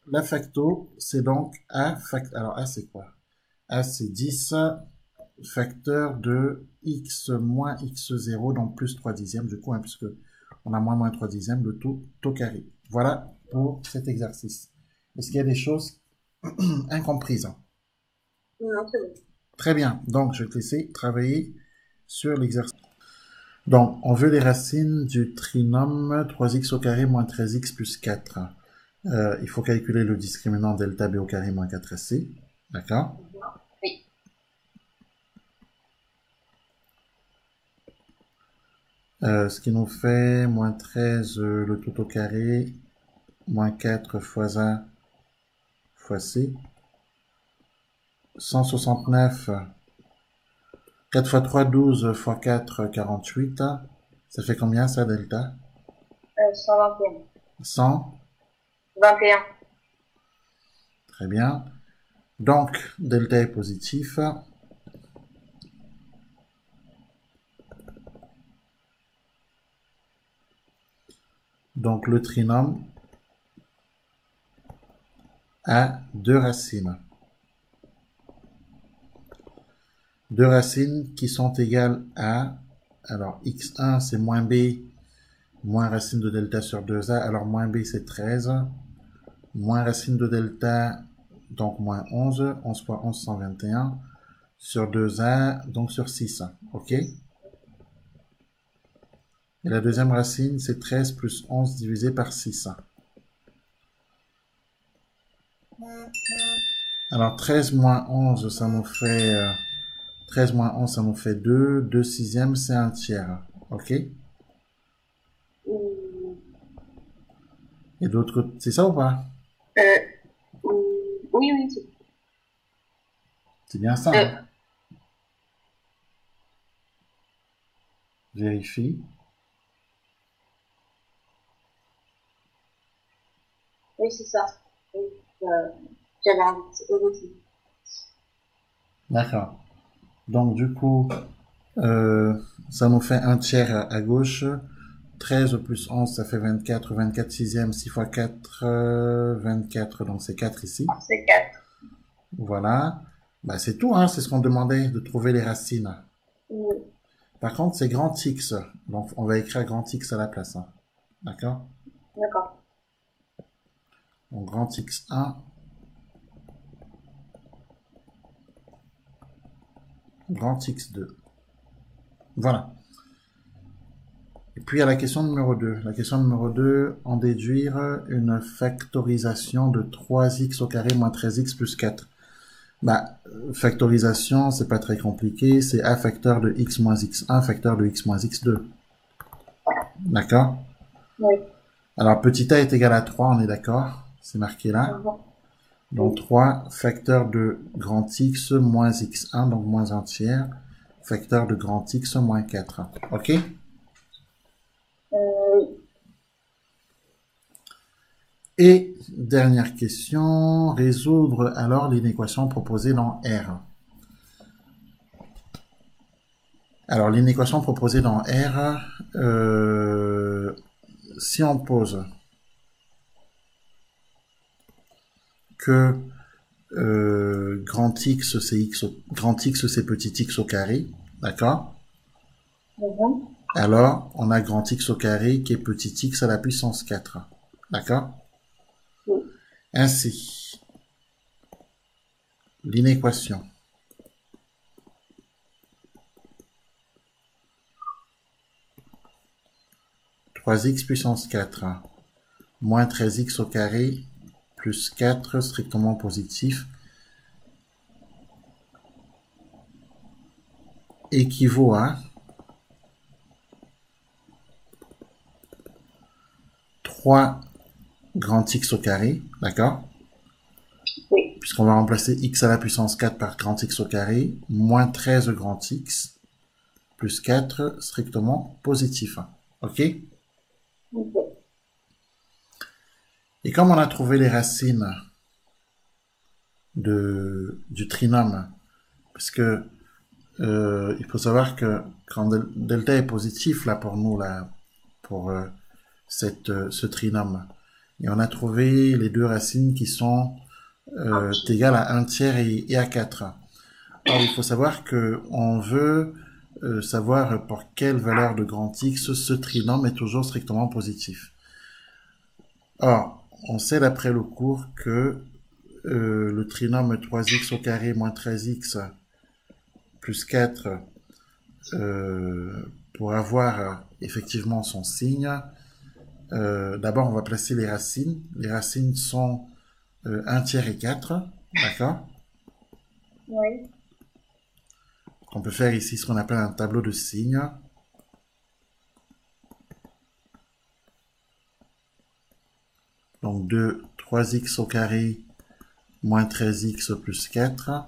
La facto, c'est donc A facteur. Alors A, c'est quoi? A, c'est 10 facteur de x moins x0, donc plus 3 dixièmes, du coup, hein, puisque on a moins 3 dixièmes, le tout au carré. Voilà pour cet exercice. Est-ce qu'il y a des choses incomprises? Non, c'est bon. Très bien. Donc, je vais te laisser travailler sur l'exercice. Donc, on veut les racines du trinôme 3x au carré moins 13x plus 4. Il faut calculer le discriminant delta b au carré moins 4ac. D'accord? Oui. Ce qui nous fait moins 13 le tout au carré, moins 4 fois a fois c. 169, 4 fois 3, 12 fois 4, 48. Ça fait combien ça, delta? 121. 100. 21. Très bien. Donc, delta est positif. Donc, le trinôme a deux racines. Deux racines qui sont égales à, alors x1 c'est moins b, moins racine de delta sur 2a, alors moins b c'est 13, moins racine de delta, donc moins 11, 11 fois 11, 121, sur 2a, donc sur 6, ok? Et la deuxième racine, c'est 13 plus 11 divisé par 6. Alors 13 moins 11, ça nous fait... 13 moins 11, ça nous fait 2. 2 sixièmes, c'est un tiers. Ok? Et de l'autre côté, c'est ça ou pas? Euh, oui, oui, c'est C'est bien ça, hein? Vérifie. oui, c'est ça. Oui, j'avais envie aussi. D'accord. Donc du coup, ça nous fait un tiers à gauche. 13 plus 11, ça fait 24. 24 sixièmes, 6 fois 4, 24. Donc c'est 4 ici. C'est 4. Voilà. Bah, c'est tout, hein. C'est ce qu'on demandait, de trouver les racines. Oui. Par contre, c'est grand X. Donc on va écrire grand X à la place, hein. D'accord? D'accord. Donc grand X1, grand X2. Voilà. Et puis, il y a la question numéro 2. La question numéro 2, en déduire une factorisation de 3x au carré moins 13x plus 4. Bah, factorisation, c'est pas très compliqué. C'est a facteur de x moins x1 facteur de x moins x2. D'accord? Oui. Alors, petit a est égal à 3, on est d'accord? C'est marqué là. Donc, Oui. 3 facteur de grand x moins x1, donc moins un tiers, facteur de grand x moins 4. Ok? Oui. Et dernière question, résoudre alors l'inéquation proposée dans R. Alors l'inéquation proposée dans R, si on pose que grand X c'est petit x au carré, d'accord? Alors on a grand X au carré qui est petit x à la puissance 4, d'accord? Oui. Ainsi, l'inéquation x puissance 4 moins 13x au carré plus 4 strictement positif équivaut à 3 grand X au carré, d'accord? Oui. Puisqu'on va remplacer x à la puissance 4 par grand X au carré, moins 13 grand X, plus 4 strictement positif. Ok? Oui. Et comme on a trouvé les racines du trinôme, parce que il faut savoir que quand delta est positif là pour nous là pour ce trinôme, Et on a trouvé les deux racines qui sont égales à 1 tiers et à 4. Alors, il faut savoir que on veut savoir pour quelle valeur de grand X ce trinôme est toujours strictement positif. Or, on sait d'après le cours que le trinôme 3x au carré moins 13x plus 4, pour avoir effectivement son signe, d'abord on va placer les racines. Les racines sont 1 tiers et 4, d'accord? Oui. On peut faire ici ce qu'on appelle un tableau de signes. Donc 3x au carré moins 13x plus 4.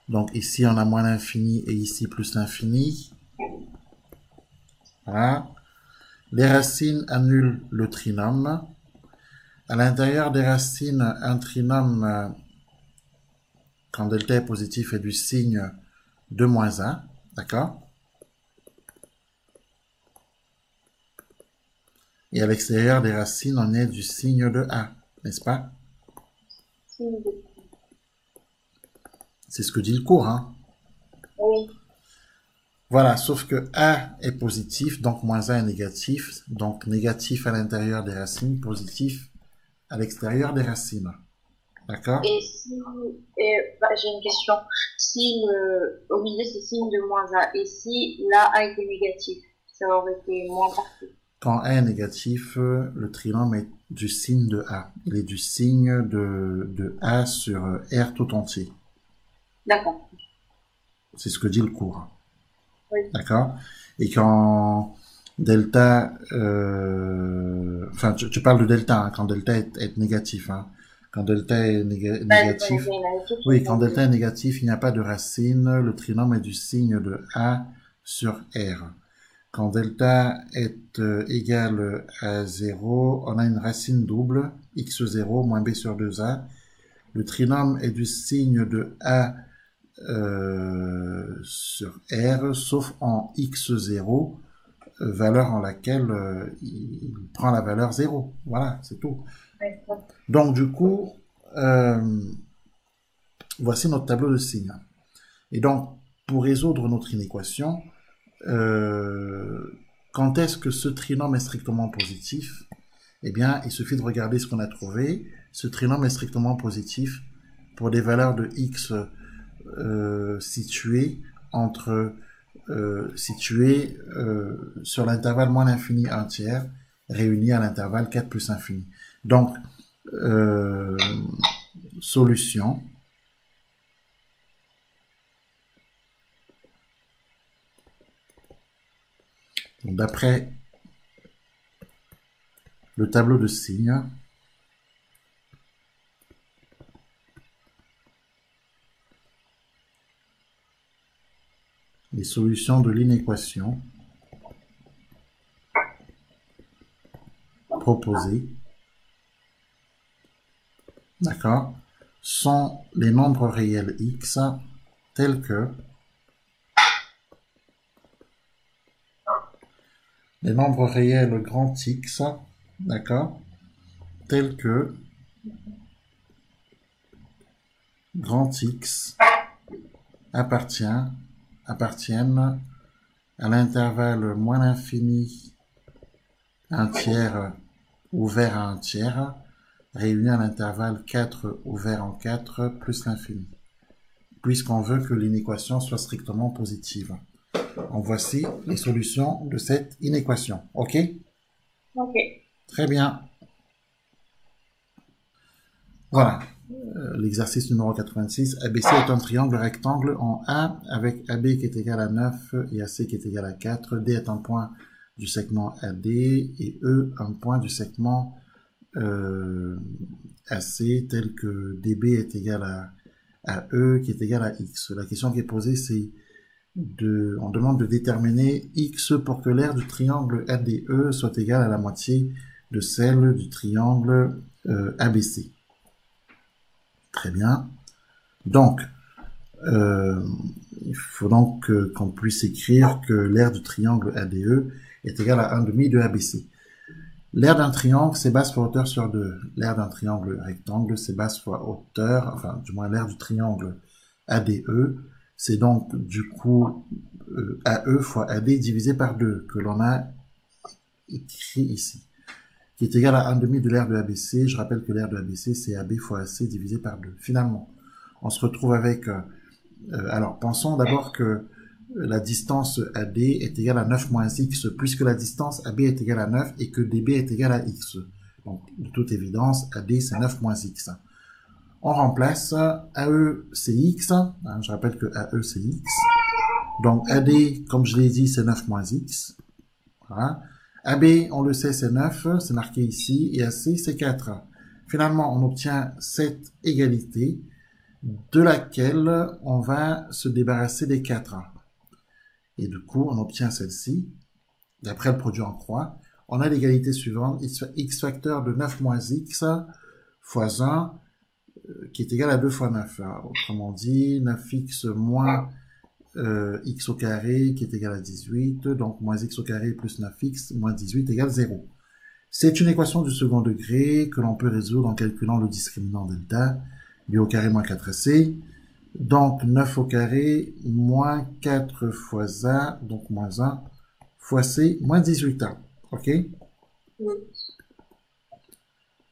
Donc ici on a moins l'infini et ici plus l'infini. Voilà. Les racines annulent le trinôme. À l'intérieur des racines, un trinôme, quand delta est positif, est du signe de moins 1. D'accord? Et à l'extérieur des racines, on est du signe de A, n'est-ce pas? C'est ce que dit le cours, hein? Oui. Voilà, sauf que A est positif, donc moins 1 est négatif. Donc négatif à l'intérieur des racines, positif à l'extérieur des racines. D'accord? Et si, j'ai une question. Si au milieu c'est signe de moins A, et si là A était négatif, ça aurait été moins parfait. Quand A est négatif, le trinôme est du signe de A. Il est du signe de A sur R tout entier. D'accord. C'est ce que dit le cours. Oui. D'accord? Et quand delta, enfin, tu parles de delta, hein, quand delta est négatif, hein. Quand delta est négatif, oui, quand delta est négatif, il n'y a pas de racine, le trinôme est du signe de A sur R. Quand delta est égal à 0, on a une racine double, x0 moins b sur 2a. Le trinôme est du signe de A sur R, sauf en x0, valeur en laquelle il prend la valeur 0. Voilà, c'est tout. Donc du coup, voici notre tableau de signes. Et donc, pour résoudre notre inéquation, quand est-ce que ce trinôme est strictement positif? Eh bien, il suffit de regarder ce qu'on a trouvé. Ce trinôme est strictement positif pour des valeurs de x situées sur l'intervalle moins l'infini 1 tiers, réunis à l'intervalle 4 plus infini. Donc, solution. D'après le tableau de signes, les solutions de l'inéquation proposées, d'accord, sont les nombres réels x tels que les nombres réels grand X, d'accord, tels que grand X appartiennent à l'intervalle moins l'infini 1 tiers ouvert à 1 tiers, réuni à l'intervalle 4 ouvert en 4 plus l'infini, puisqu'on veut que l'inéquation soit strictement positive. Donc voici les solutions de cette inéquation. OK? Ok. Très bien. Voilà. L'exercice numéro 86. ABC est un triangle rectangle en A avec AB qui est égal à 9 et AC qui est égal à 4. D est un point du segment AD et E un point du segment AC tel que DB est égal à E qui est égal à X. La question qui est posée, c'est on demande de déterminer X pour que l'aire du triangle ADE soit égale à la moitié de celle du triangle ABC. Très bien. Donc, il faut donc qu'on puisse écrire que l'aire du triangle ADE est égale à 1/2 de ABC. L'aire d'un triangle, c'est base fois hauteur sur 2. L'aire d'un triangle rectangle, c'est base fois hauteur, enfin, du moins l'aire du triangle ADE, c'est donc du coup AE fois AD divisé par 2, que l'on a écrit ici, qui est égal à 1 demi de l'aire de ABC. Je rappelle que l'aire de ABC, c'est AB fois AC divisé par 2. Finalement, on se retrouve avec... alors, pensons d'abord que la distance AD est égale à 9 moins x, puisque la distance AB est égale à 9 et que DB est égal à x. Donc, de toute évidence, AD, c'est 9 moins x. On remplace AE, c'est x. Je rappelle que AE, c'est x. Donc, AD, comme je l'ai dit, c'est 9 moins x. Voilà. AB, on le sait, c'est 9, c'est marqué ici, et AC, c'est 4. Finalement, on obtient cette égalité de laquelle on va se débarrasser des 4. Et du coup, on obtient celle-ci. D'après le produit en croix, on a l'égalité suivante, x facteur de 9 moins x fois 1, qui est égal à 2 fois 9. Autrement dit, 9x moins x au carré, qui est égal à 18. Donc, moins x au carré plus 9x moins 18 égale 0. C'est une équation du second degré que l'on peut résoudre en calculant le discriminant delta, b au carré moins 4c. Donc, 9 au carré, moins 4 fois A, donc moins 1, fois C, moins 18A. OK?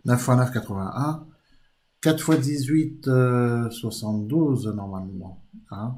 9 fois 9, 81. 4 fois 18, 72, normalement. Hein?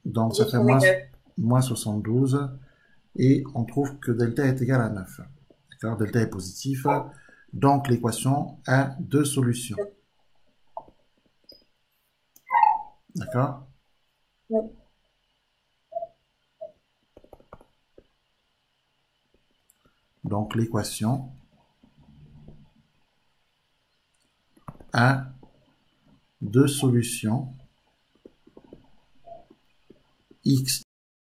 Donc, ça fait moins 72. Et on trouve que delta est égal à 9. D'accord? Delta est positif. Donc, l'équation a deux solutions. D'accord? Donc, l'équation a deux solutions. X